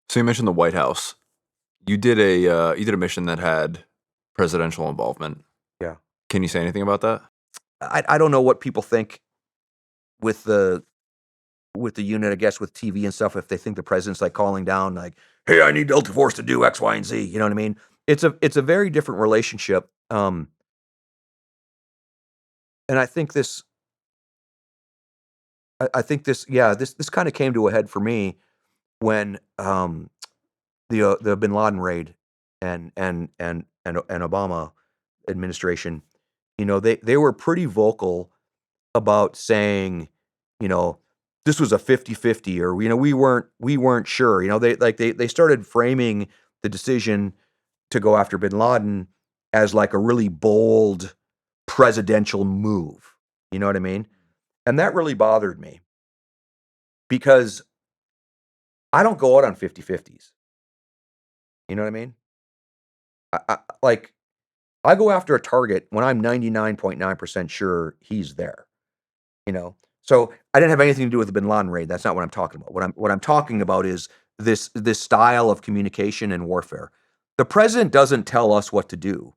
So you mentioned the White House. You did a mission that had presidential involvement. Yeah. Can you say anything about that? I don't know what people think with the unit, I guess, with TV and stuff, if they think the president's like calling down, like, "Hey, I need Delta Force to do X, Y, and Z." You know what I mean? It's a very different relationship. And I think this, yeah, this kind of came to a head for me when the Bin Laden raid and Obama administration. They were pretty vocal about saying, you know, this was a 50-50, or we weren't sure. They started framing the decision to go after bin Laden as like a really bold presidential move. You know what I mean? And that really bothered me because I don't go out on 50-50s. You know what I mean? Like, I go after a target when I'm 99.9% sure he's there. You know? So I didn't have anything to do with the bin Laden raid. That's not what I'm talking about. What I'm talking about is this style of communication and warfare. The president doesn't tell us what to do.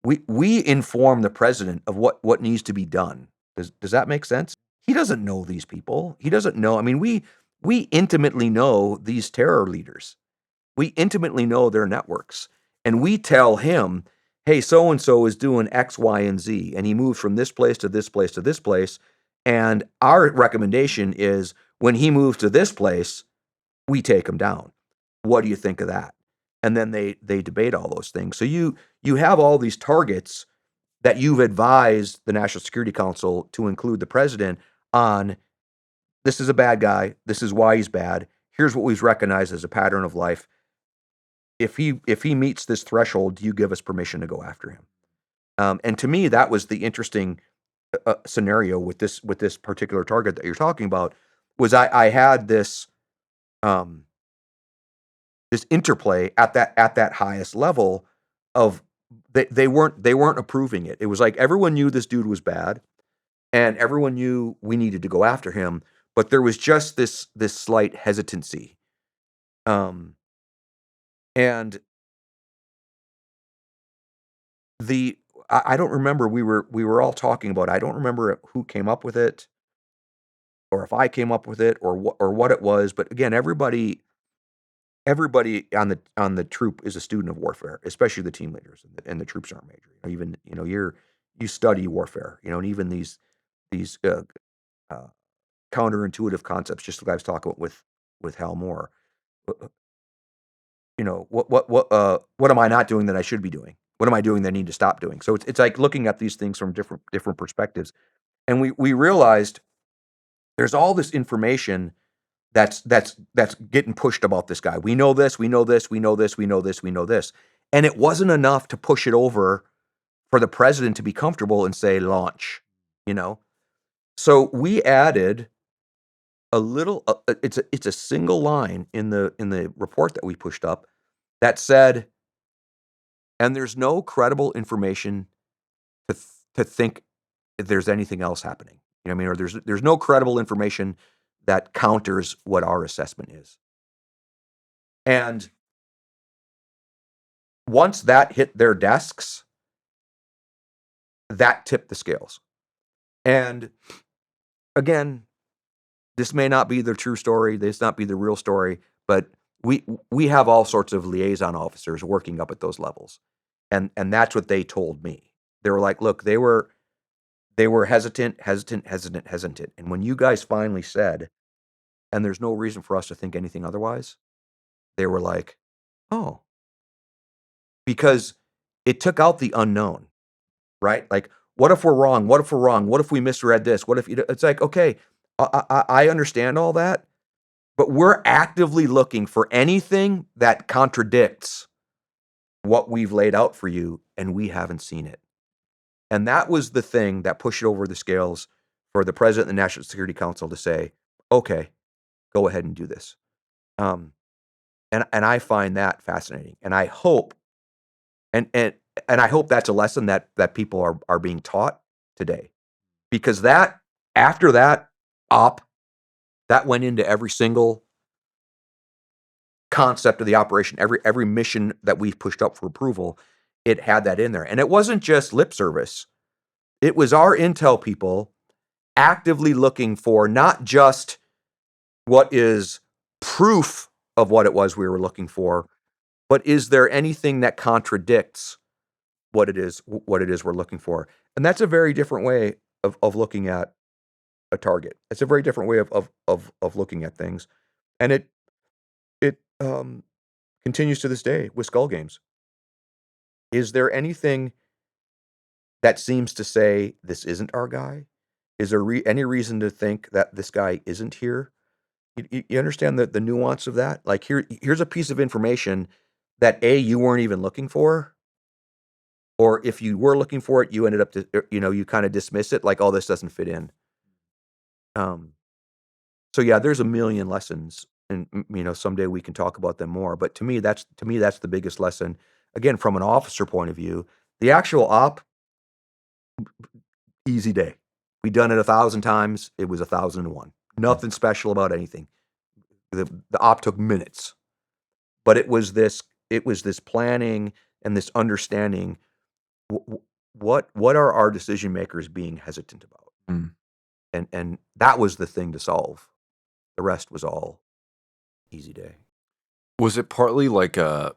We inform the president of what needs to be done. Does that make sense? He doesn't know these people. He doesn't know. I mean, we intimately know these terror leaders. We intimately know their networks. And we tell him, hey, so and so is doing X, Y, and Z. And he moves from this place to this place to this place. And our recommendation is when he moves to this place, we take him down. What do you think of that? And then they debate all those things. So you have all these targets that you've advised the National Security Council to include the president on. This is a bad guy. This is why he's bad. Here's what we've recognized as a pattern of life. If he meets this threshold, do you give us permission to go after him? And to me, that was the interesting scenario with this particular target that you're talking about. Was I had um, this interplay at that highest level of they weren't approving it. It was like everyone knew this dude was bad, and everyone knew we needed to go after him, but there was just this slight hesitancy. Um, and the I don't remember, we were all talking about it. I don't remember who came up with it, or if I came up with it, or what it was. But again, everybody on the troop is a student of warfare, especially the team leaders and the troop sergeant major. Even you study warfare, and even these uh, counterintuitive concepts, just like I was talking about with Hal Moore. uh, what am I not doing that I should be doing? What am I doing that I need to stop doing? So it's like looking at these things from different perspectives. And we realized there's all this information that's getting pushed about this guy. We know this, we know this, we know this, we know this, we know this. And it wasn't enough to push it over for the president to be comfortable and say launch, you know. So we added a little it's a single line in the report that we pushed up that said, and there's no credible information to think if there's anything else happening. You know what I mean? Or there's no credible information that counters what our assessment is. And once that hit their desks, that tipped the scales. And again, this may not be the true story, this not be the real story, but we have all sorts of liaison officers working up at those levels. And that's what they told me. They were like, look, they were hesitant, hesitant, hesitant, hesitant. And when you guys finally said, and there's no reason for us to think anything otherwise, they were like, oh, because it took out the unknown, right? Like, what if we're wrong? What if we're wrong? What if we misread this? What if it's like, okay, I understand all that, but we're actively looking for anything that contradicts what we've laid out for you, and we haven't seen it. And that was the thing that pushed it over the scales for the president of the National Security Council to say, okay, go ahead and do this. Um, and I find that fascinating. And I hope and and I hope that's a lesson that people are being taught today. Because that after that op, that went into every single concept of the operation, every mission that we pushed up for approval, it had that in there. And it wasn't just lip service. It was our intel people actively looking for not just what is proof of what it was we were looking for, but is there anything that contradicts what it is we're looking for? And that's a very different way of looking at a target. It's a very different way of looking at things. And it continues to this day with skull games. Is there anything that seems to say this isn't our guy? Is there any reason to think that this guy isn't here? You understand the nuance of that? Like here's a piece of information that you weren't even looking for, or if you were looking for it, you ended up you kind of dismiss it like, oh, this doesn't fit in. Um, so yeah, there's a million lessons, and someday we can talk about them more. But to me that's the biggest lesson. Again, from an officer point of view, the actual op, easy day. We done it 1,000 times. It was 1,001. Nothing special about anything. The op took minutes, but it was this planning and this understanding. What are our decision makers being hesitant about? Mm. And that was the thing to solve. The rest was all easy day. Was it partly like a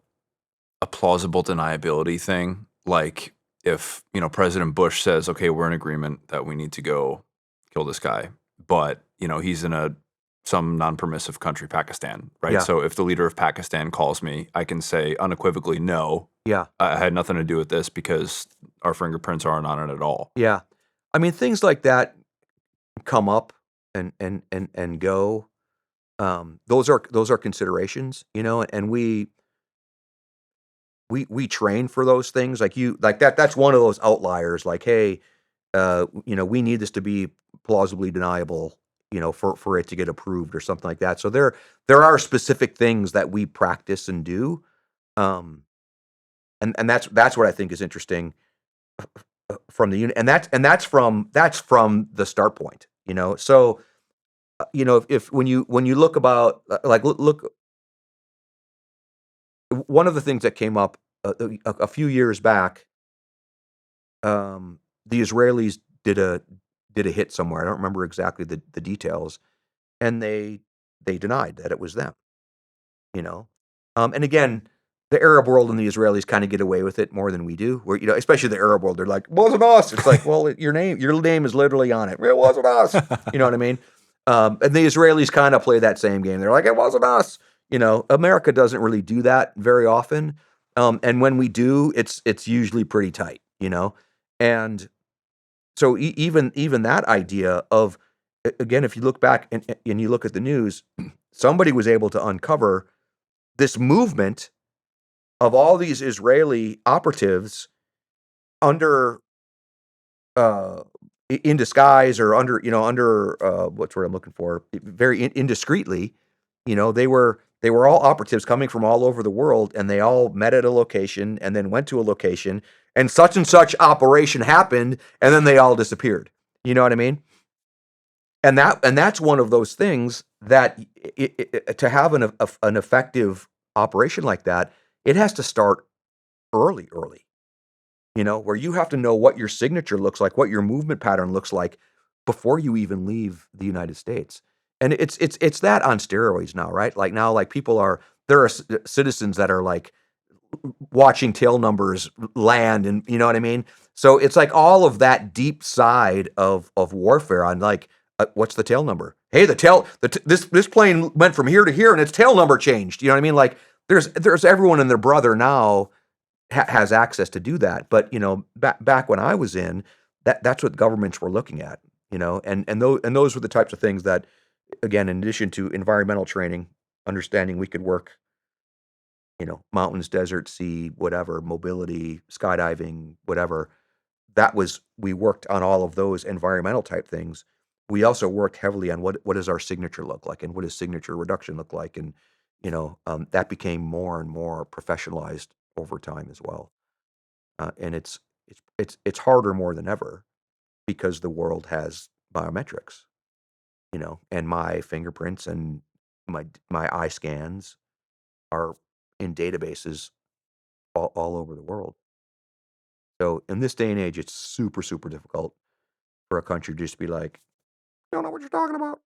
plausible deniability thing? Like if, President Bush says, okay, we're in agreement that we need to go kill this guy, but, he's in some non-permissive country, Pakistan, right? Yeah. So if the leader of Pakistan calls me, I can say unequivocally, no, Yeah. I had nothing to do with this because our fingerprints aren't on it at all. Yeah. I mean, things like that come up and go. Those are considerations, and we train for those things. Like that's one of those outliers. Like, hey, we need this to be plausibly deniable, for it to get approved or something like that. So there are specific things that we practice and do, and that's what I think is interesting from the unit, and that's from the start point. So if when you look about like look, one of the things that came up a few years back, the Israelis did a hit somewhere. I don't remember exactly the details, and they denied that it was them. You know, and again, the Arab world and the Israelis kind of get away with it more than we do. Where especially the Arab world, they're like, "Wasn't us." It's like, well, your name is literally on it. It wasn't us. You know what I mean? And the Israelis kind of play that same game. They're like, "It wasn't us." America doesn't really do that very often. And when we do, it's usually pretty tight. And so even that idea of again, if you look back and you look at the news, somebody was able to uncover this movement of all these Israeli operatives under uh in disguise or under what's what I'm looking for, very indiscreetly. They were all operatives coming from all over the world, and they all met at a location and then went to a location, and such operation happened, and then they all disappeared. You know what I mean? And that's one of those things that to have an effective operation like that, it has to start early, where you have to know what your signature looks like, what your movement pattern looks like before you even leave the United States. And it's that on steroids now, right? Like now, like there are citizens that are like watching tail numbers land, and you know what I mean? So it's like all of that deep side of warfare on like, what's the tail number? Hey, this plane went from here to here and its tail number changed. You know what I mean? Like there's everyone and their brother now has access to do that. But back when I was in, that's what governments were looking at. And those were the types of things that, again, in addition to environmental training, understanding we could work, mountains, desert, sea, whatever, mobility, skydiving, whatever. We worked on all of those environmental type things. We also worked heavily on what does our signature look like, and what does signature reduction look like, and that became more and more professionalized over time as well. And it's harder more than ever because the world has biometrics, and my fingerprints and my eye scans. are in databases all over the world. So in this day and age, it's super, super difficult for a country to just be like, "Don't know what you're talking about."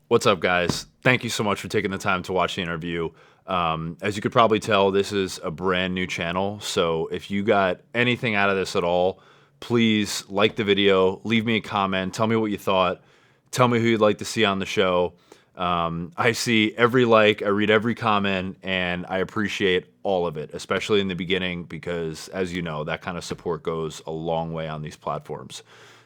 What's up, guys? Thank you so much for taking the time to watch the interview. As you could probably tell, this is a brand new channel. So if you got anything out of this at all, please like the video, leave me a comment, tell me what you thought, tell me who you'd like to see on the show. I see every like, I read every comment, and I appreciate all of it, especially in the beginning, because as you know, that kind of support goes a long way on these platforms.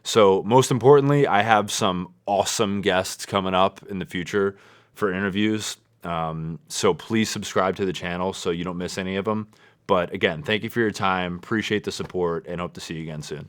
So most importantly, I have some awesome guests coming up in the future for interviews. So please subscribe to the channel so you don't miss any of them. But again, thank you for your time. Appreciate the support and hope to see you again soon.